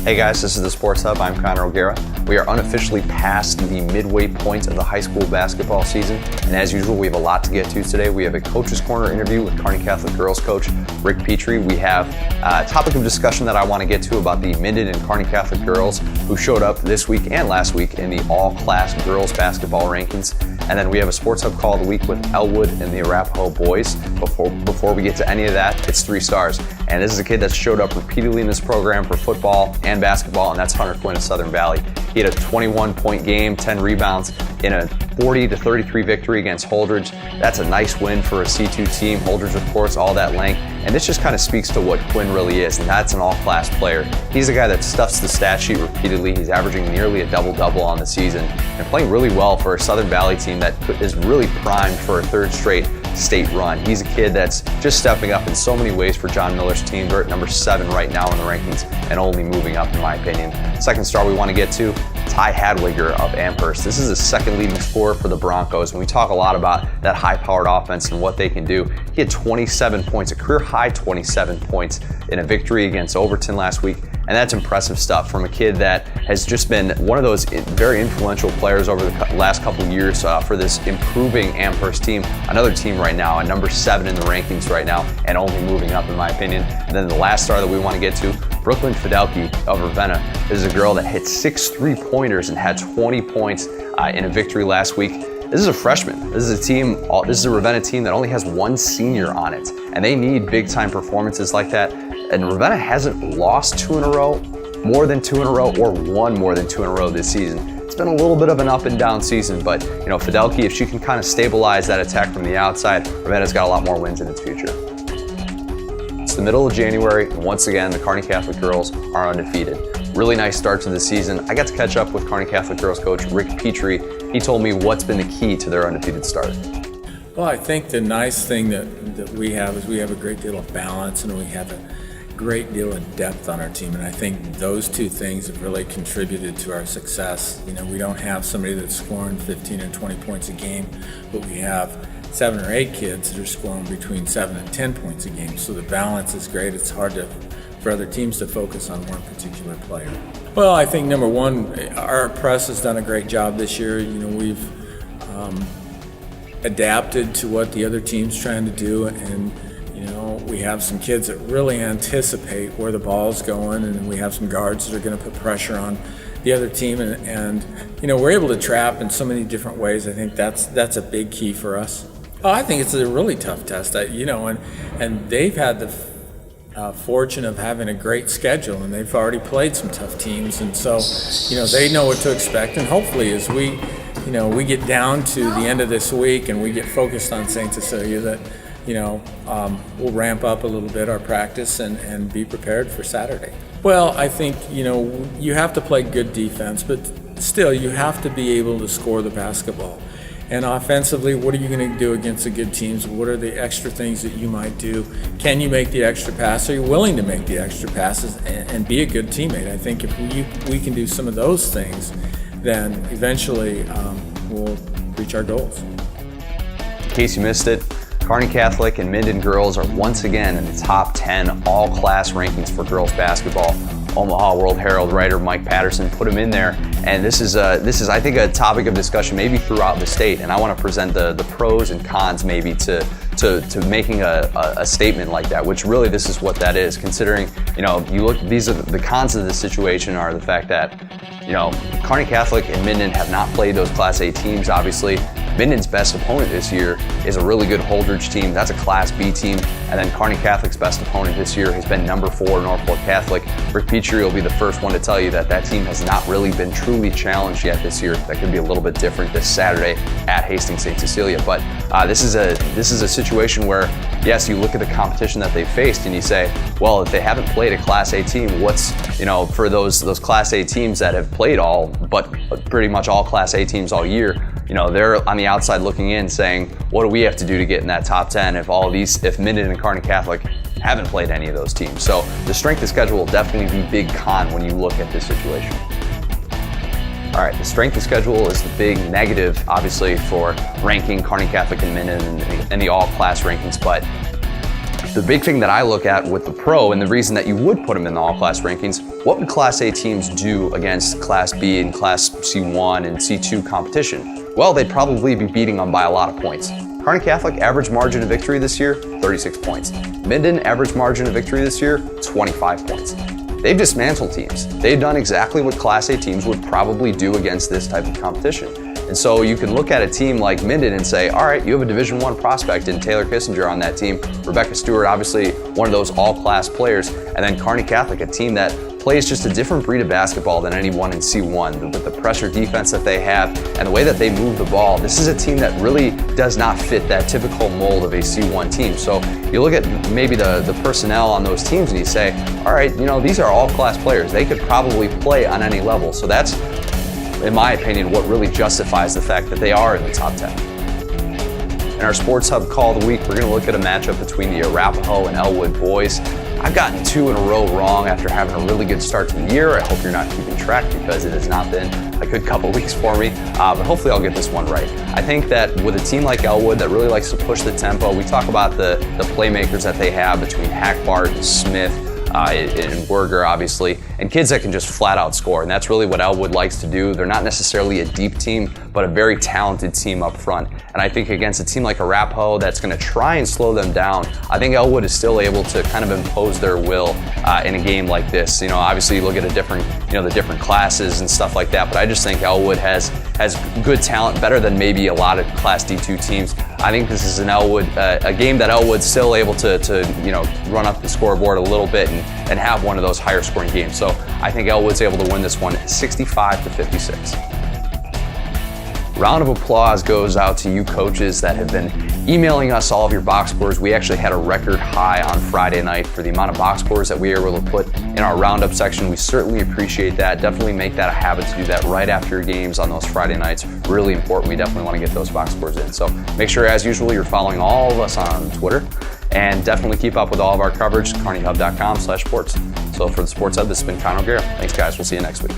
Hey guys, this is the Sports Hub. I'm Connor O'Gara. We are unofficially past the midway point of the high school basketball season, and as usual, we have a lot to get to today. We have a Coach's Corner interview with Kearney Catholic girls coach Rick Petri. We have a topic of discussion that I want to get to about the Minden and Kearney Catholic girls who showed up this week and last week in the all-class girls basketball rankings. And then we have a Sports Hub call of the week with Elwood and the Arapahoe boys. Before we get to any of that, it's 3 stars. And this is a kid that's showed up repeatedly in this program for football and basketball, and that's Hunter Quinn of Southern Valley. He had a 21-point game, 10 rebounds in a 40-33 victory against Holdridge. That's a nice win for a C2 team. Holdridge, of course, all that length. And this just kind of speaks to what Quinn really is, and that's an all-class player. He's a guy that stuffs the stat sheet repeatedly. He's averaging nearly a double-double on the season and playing really well for a Southern Valley team that is really primed for a 3rd straight state run. He's a kid that's just stepping up in so many ways for John Miller's team. They're at number 7 right now in the rankings and only moving up, in my opinion. 2nd star we want to get to, Ty Hadwiger of Amherst. This is the 2nd leading scorer for the Broncos, and we talk a lot about that high-powered offense and what they can do. He had 27 points, a career-high 27 points in a victory against Overton last week, and that's impressive stuff from a kid that has just been one of those very influential players over the last couple of years for this improving Amherst team. Another team right now at number 7 in the rankings right now and only moving up, in my opinion. And then the last star that we want to get to, Brooklyn Fidelki of Ravenna. This is a girl that hit 6 3-pointers and had 20 points in a victory last week. This is a freshman. This is a Ravenna team that only has 1 senior on it, and they need big-time performances like that. And Ravenna hasn't lost 2 in a row, more than 2 in a row, or won more than 2 in a row this season. It's been a little bit of an up and down season, but Fidelki, if she can kind of stabilize that attack from the outside, Ravenna's got a lot more wins in its future. It's the middle of January, and once again, the Kearney Catholic girls are undefeated. Really nice start to the season. I got to catch up with Kearney Catholic girls coach Rick Petri. He told me what's been the key to their undefeated start. Well, I think the nice thing that we have is we have a great deal of balance, and we have a great deal of depth on our team, and I think those 2 things have really contributed to our success. We don't have somebody that's scoring 15 and 20 points a game, but we have 7 or 8 kids that are scoring between 7 and 10 points a game. So the balance is great. It's hard for other teams to focus on one particular player. Well, I think number 1, our press has done a great job this year. We've adapted to what the other team's trying to do, and we have some kids that really anticipate where the ball's going, and we have some guards that are going to put pressure on the other team, and we're able to trap in so many different ways. I think that's a big key for us. Oh, I think it's a really tough test, and they've had the fortune of having a great schedule, and they've already played some tough teams, and so they know what to expect. And hopefully, as we get down to the end of this week and we get focused on St. Cecilia, that we'll ramp up a little bit our practice and be prepared for Saturday. Well, I think, you have to play good defense, but still you have to be able to score the basketball. And offensively, what are you going to do against the good teams? What are the extra things that you might do? Can you make the extra pass? Are you willing to make the extra passes and be a good teammate? I think if we can do some of those things, then eventually we'll reach our goals. In case you missed it, Kearney Catholic and Minden girls are once again in the top 10 all-class rankings for girls basketball. Omaha World Herald writer Mike Patterson put them in there, and this is I think a topic of discussion maybe throughout the state, and I want to present the pros and cons maybe to making a statement like that, which really this is what that is, considering you look, these are the cons of this situation are the fact that Kearney Catholic and Minden have not played those Class A teams, obviously. Minden's best opponent this year is a really good Holdridge team. That's a Class B team. And then Kearney Catholic's best opponent this year has been number 4 Norfolk Catholic. Rick Petri will be the first one to tell you that team has not really been truly challenged yet this year. That could be a little bit different this Saturday at Hastings St. Cecilia. But this is a situation where, yes, you look at the competition that they've faced and you say, well, if they haven't played a Class A team, what's, for those Class A teams that have played but pretty much all Class A teams all year, they're on the outside looking in saying, what do we have to do to get in that top 10 if Minden and Kearney Catholic haven't played any of those teams? So the strength of schedule will definitely be big con when you look at this situation. All right, the strength of schedule is the big negative, obviously, for ranking Kearney Catholic and Minden in the all-class rankings, but the big thing that I look at with the pro, and the reason that you would put them in the all-class rankings, what would Class A teams do against Class B and Class C1 and C2 competition? Well, they'd probably be beating them by a lot of points. Kearney Catholic average margin of victory this year, 36 points. Minden average margin of victory this year, 25 points. They've dismantled teams. They've done exactly what Class A teams would probably do against this type of competition. And so you can look at a team like Minden and say, all right, you have a Division I prospect in Taylor Kissinger on that team. Rebecca Stewart, obviously one of those all-class players. And then Kearney Catholic, a team that plays just a different breed of basketball than anyone in C1. With the pressure defense that they have and the way that they move the ball, this is a team that really does not fit that typical mold of a C1 team. So you look at maybe the personnel on those teams and you say, all right, these are all-class players. They could probably play on any level. So that's, in my opinion, what really justifies the fact that they are in the top 10. In our Sports Hub Call of the Week, we're going to look at a matchup between the Arapahoe and Elwood boys. I've gotten 2 in a row wrong after having a really good start to the year. I hope you're not keeping track because it has not been a good couple weeks for me, but hopefully I'll get this one right. I think that with a team like Elwood that really likes to push the tempo, we talk about the playmakers that they have between Hackbart and Smith, and Werger, obviously, and kids that can just flat out score. And that's really what Elwood likes to do. They're not necessarily a deep team, but a very talented team up front. And I think against a team like Arapahoe that's going to try and slow them down, I think Elwood is still able to kind of impose their will in a game like this. Obviously you look at the different classes and stuff like that, but I just think Elwood has good talent, better than maybe a lot of Class D2 teams. I think this is a game that Elwood's still able to run up the scoreboard a little bit and have one of those higher scoring games. So I think Elwood's able to win this one 65-56. Round of applause goes out to you coaches that have been emailing us all of your box scores. We actually had a record high on Friday night for the amount of box scores that we were able to put in our roundup section. We certainly appreciate that. Definitely make that a habit to do that right after your games on those Friday nights. Really important. We definitely want to get those box scores in. So make sure, as usual, you're following all of us on Twitter. And definitely keep up with all of our coverage, kearneyhub.com/sports. So for the Sports Hub, this has been Conor O'Gara. Thanks, guys. We'll see you next week.